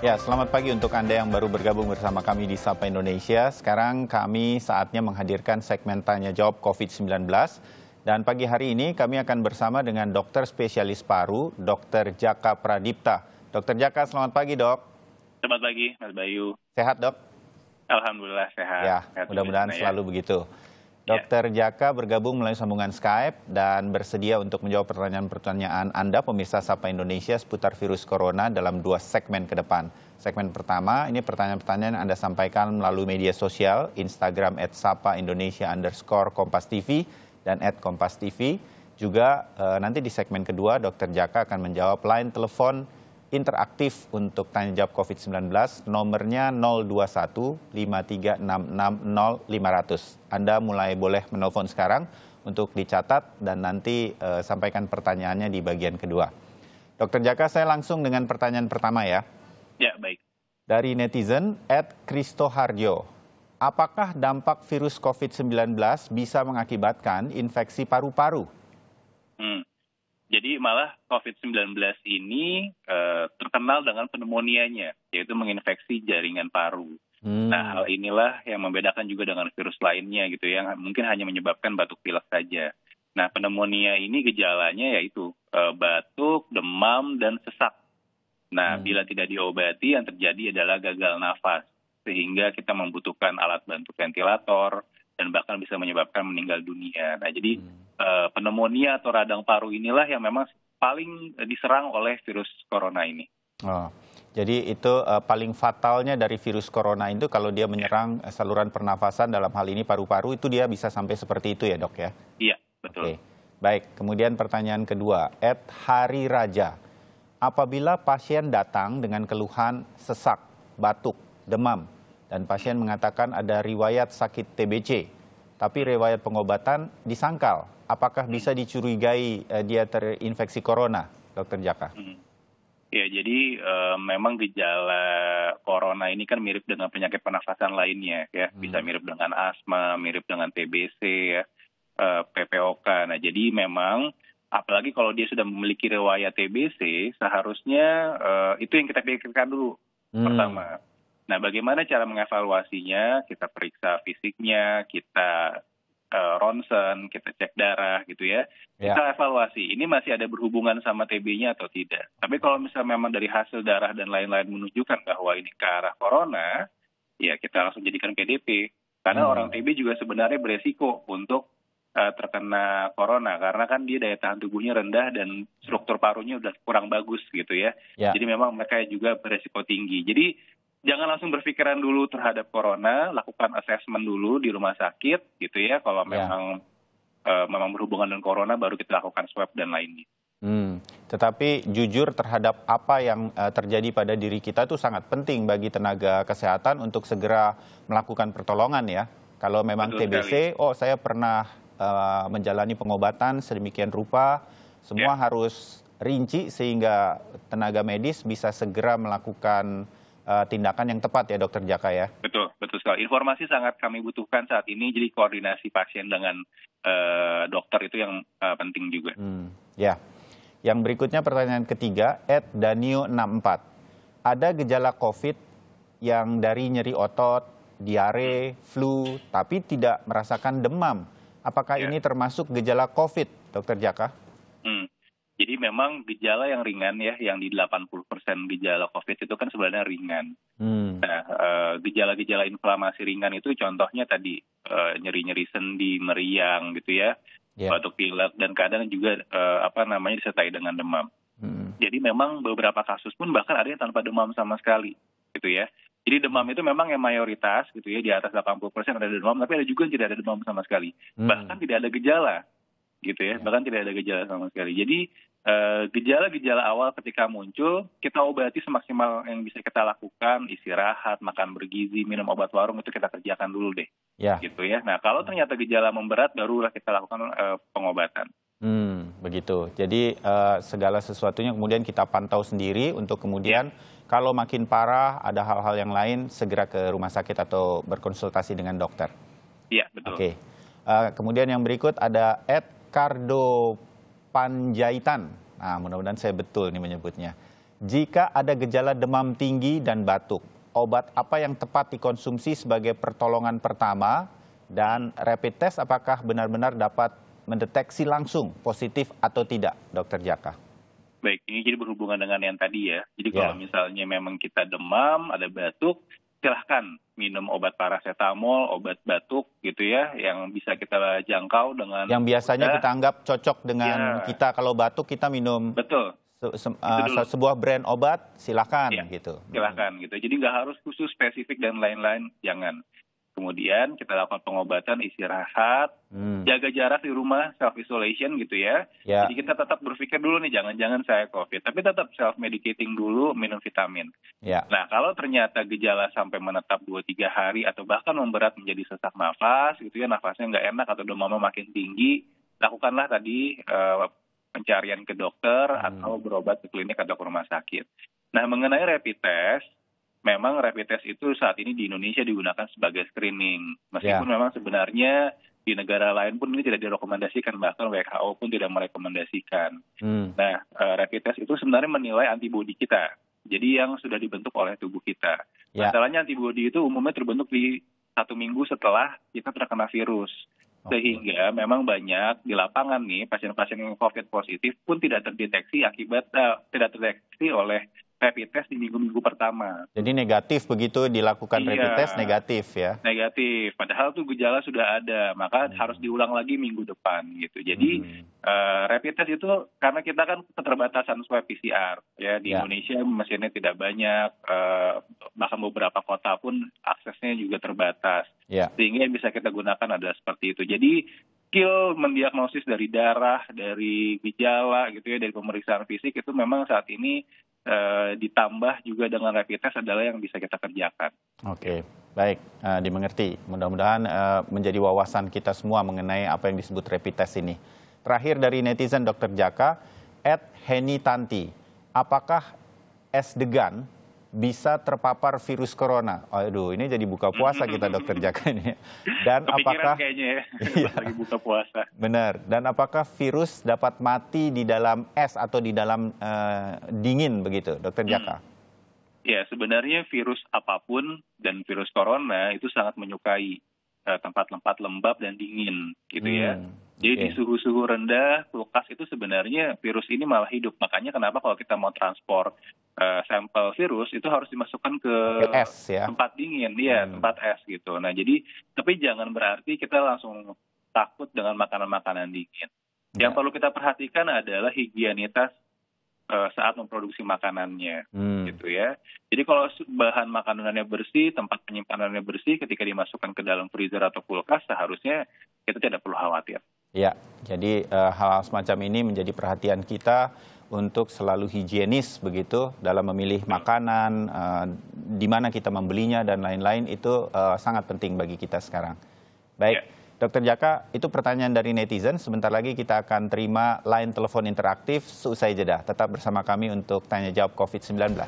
Ya, selamat pagi untuk Anda yang baru bergabung bersama kami di Sapa Indonesia. Sekarang kami saatnya menghadirkan segmen Tanya Jawab COVID-19. Dan pagi hari ini kami akan bersama dengan dokter spesialis paru, Dr. Jaka Pradipta. Dr. Jaka, selamat pagi, Dok. Selamat pagi, Mas Bayu. Sehat, Dok? Alhamdulillah sehat. Ya, Sehat mudah-mudahan juga, selalu begitu. Dr. Jaka bergabung melalui sambungan Skype dan bersedia untuk menjawab pertanyaan-pertanyaan Anda, pemirsa Sapa Indonesia, seputar virus corona dalam 2 segmen ke depan. Segmen pertama, ini pertanyaan-pertanyaan yang Anda sampaikan melalui media sosial, Instagram @sapa_indonesia_kompas_tv dan @kompas_tv. Juga nanti di segmen kedua, Dr. Jaka akan menjawab line telepon interaktif untuk tanya jawab COVID-19, nomornya 021 5366 0500. Anda mulai boleh menelpon sekarang untuk dicatat dan nanti sampaikan pertanyaannya di bagian kedua. Dr. Jaka, saya langsung dengan pertanyaan pertama ya. Ya, baik. Dari netizen @Kristoharjo, apakah dampak virus COVID-19 bisa mengakibatkan infeksi paru-paru? Jadi malah COVID-19 ini terkenal dengan pneumonia-nya, yaitu menginfeksi jaringan paru. Nah, hal inilah yang membedakan juga dengan virus lainnya gitu ya, yang mungkin hanya menyebabkan batuk pilek saja. Nah, pneumonia ini gejalanya yaitu batuk, demam, dan sesak. Nah, bila tidak diobati yang terjadi adalah gagal nafas, sehingga kita membutuhkan alat bantu ventilator, dan bahkan bisa menyebabkan meninggal dunia. Nah, jadi pneumonia atau radang paru inilah yang memang paling diserang oleh virus corona ini. Oh, jadi itu paling fatalnya dari virus corona itu kalau dia menyerang saluran pernafasan, dalam hal ini paru-paru, itu dia bisa sampai seperti itu ya, Dok ya? Iya, betul. Oke. Baik, kemudian pertanyaan kedua, @Hari Raja. Apabila pasien datang dengan keluhan sesak, batuk, demam, dan pasien mengatakan ada riwayat sakit TBC, tapi riwayat pengobatan disangkal, apakah bisa dicurigai dia terinfeksi corona, Dr. Jaka? Ya, jadi memang gejala corona ini kan mirip dengan penyakit pernafasan lainnya ya, bisa mirip dengan asma, mirip dengan TBC ya, PPOK. Nah, jadi memang apalagi kalau dia sudah memiliki riwayat TBC, seharusnya itu yang kita pikirkan dulu pertama. Nah, bagaimana cara mengevaluasinya? Kita periksa fisiknya, kita ronsen, kita cek darah gitu ya. Kita evaluasi, ini masih ada berhubungan sama TB-nya atau tidak. Tapi kalau misalnya memang dari hasil darah dan lain-lain menunjukkan bahwa ini ke arah corona, ya kita langsung jadikan PDP. Karena orang TB juga sebenarnya beresiko untuk terkena corona, karena kan dia daya tahan tubuhnya rendah dan struktur parunya udah kurang bagus gitu ya. Jadi memang mereka juga beresiko tinggi. Jadi jangan langsung berpikiran dulu terhadap corona, lakukan assessment dulu di rumah sakit gitu ya. Kalau memang berhubungan dengan corona, baru kita lakukan swab dan lainnya. Tetapi jujur terhadap apa yang terjadi pada diri kita itu sangat penting bagi tenaga kesehatan untuk segera melakukan pertolongan ya. Kalau memang TBC, saya pernah menjalani pengobatan sedemikian rupa, semua harus rinci sehingga tenaga medis bisa segera melakukan tindakan yang tepat ya, Dr. Jaka ya. Betul sekali. Informasi sangat kami butuhkan saat ini, jadi koordinasi pasien dengan dokter itu yang penting juga. Ya, yang berikutnya pertanyaan ketiga, @Danio64. Ada gejala COVID yang dari nyeri otot, diare, flu, tapi tidak merasakan demam. Apakah ini termasuk gejala COVID, Dr. Jaka? Jadi memang gejala yang ringan ya, yang di 80% gejala COVID itu kan sebenarnya ringan. Nah, gejala-gejala inflamasi ringan itu contohnya tadi nyeri-nyeri sendi, meriang gitu ya, batuk pilek, dan kadang juga disertai dengan demam. Jadi memang beberapa kasus pun bahkan ada yang tanpa demam sama sekali gitu ya. Jadi demam itu memang yang mayoritas gitu ya, di atas 80% ada demam, tapi ada juga yang tidak ada demam sama sekali. Bahkan tidak ada gejala gitu ya, bahkan tidak ada gejala sama sekali. Jadi gejala-gejala awal ketika muncul, kita obati semaksimal yang bisa kita lakukan, istirahat, makan bergizi, minum obat warung, itu kita kerjakan dulu deh. Gitu ya. Nah, kalau ternyata gejala memberat, barulah kita lakukan pengobatan. Begitu. Jadi segala sesuatunya kemudian kita pantau sendiri untuk kemudian kalau makin parah, ada hal-hal yang lain, segera ke rumah sakit atau berkonsultasi dengan dokter. Iya, betul. Oke. Kemudian yang berikut ada @Kardo Panjaitan. Nah, mudah-mudahan saya betul nih menyebutnya. Jika ada gejala demam tinggi dan batuk, obat apa yang tepat dikonsumsi sebagai pertolongan pertama? Dan rapid test apakah benar-benar dapat mendeteksi langsung positif atau tidak, Dr. Jaka? Baik, ini jadi berhubungan dengan yang tadi ya. Jadi kalau misalnya memang kita demam, ada batuk, silahkan minum obat paracetamol, obat batuk gitu ya, yang bisa kita jangkau dengan... Yang biasanya kita anggap cocok dengan kita, kalau batuk kita minum... Betul. Sebuah brand obat, silakan gitu. Silakan gitu. Jadi nggak harus khusus spesifik dan lain-lain, jangan. Kemudian kita lakukan pengobatan, istirahat, jaga jarak di rumah, self isolation gitu ya. Jadi kita tetap berpikir dulu nih, jangan-jangan saya COVID, tapi tetap self medicating dulu, minum vitamin. Nah, kalau ternyata gejala sampai menetap 2-3 hari atau bahkan memberat menjadi sesak nafas gitu ya, nafasnya nggak enak atau demamnya makin tinggi, lakukanlah tadi pencarian ke dokter atau berobat ke klinik atau ke rumah sakit. Nah, mengenai rapid test, memang rapid test itu saat ini di Indonesia digunakan sebagai screening. Meskipun memang sebenarnya di negara lain pun ini tidak direkomendasikan, bahkan WHO pun tidak merekomendasikan. Nah, rapid test itu sebenarnya menilai antibodi kita. Jadi yang sudah dibentuk oleh tubuh kita. Masalahnya antibodi itu umumnya terbentuk di 1 minggu setelah kita terkena virus. Sehingga memang banyak di lapangan nih pasien-pasien yang COVID positif pun tidak terdeteksi tidak terdeteksi oleh rapid test di minggu-minggu pertama. Jadi negatif begitu dilakukan rapid test negatif ya? Negatif, padahal tuh gejala sudah ada, maka harus diulang lagi minggu depan gitu. Jadi rapid test itu karena kita kan keterbatasan swab PCR ya di Indonesia mesinnya tidak banyak, bahkan beberapa kota pun aksesnya juga terbatas. Sehingga yang bisa kita gunakan adalah seperti itu. Jadi skill mendiagnosis dari darah, dari gejala gitu ya, dari pemeriksaan fisik itu memang saat ini ditambah juga dengan rapid test adalah yang bisa kita kerjakan. Oke, baik, dimengerti. Mudah-mudahan menjadi wawasan kita semua mengenai apa yang disebut rapid test ini. Terakhir dari netizen Dr. Jaka, @Henitanti, apakah es degan bisa terpapar virus corona? Aduh, ini jadi buka puasa kita, Dr. Jaka ini. Dan apakah kayaknya ya, lagi buka puasa. Benar. Dan apakah virus dapat mati di dalam es atau di dalam dingin begitu, Dr. Jaka? Ya, sebenarnya virus apapun dan virus corona itu sangat menyukai tempat-tempat lembab dan dingin gitu ya. Jadi di suhu-suhu rendah, kulkas itu sebenarnya virus ini malah hidup. Makanya kenapa kalau kita mau transport sampel virus itu harus dimasukkan ke es, tempat dingin, tempat es gitu. Nah, jadi tapi jangan berarti kita langsung takut dengan makanan-makanan dingin. Yang perlu kita perhatikan adalah higienitas saat memproduksi makanannya, gitu ya. Jadi kalau bahan makanannya bersih, tempat penyimpanannya bersih, ketika dimasukkan ke dalam freezer atau kulkas, seharusnya kita tidak perlu khawatir. Ya, jadi hal-hal semacam ini menjadi perhatian kita untuk selalu higienis begitu dalam memilih makanan, di mana kita membelinya dan lain-lain itu sangat penting bagi kita sekarang. Baik. Dr. Jaka, itu pertanyaan dari netizen. Sebentar lagi kita akan terima line telepon interaktif seusai jeda. Tetap bersama kami untuk Tanya Jawab COVID-19.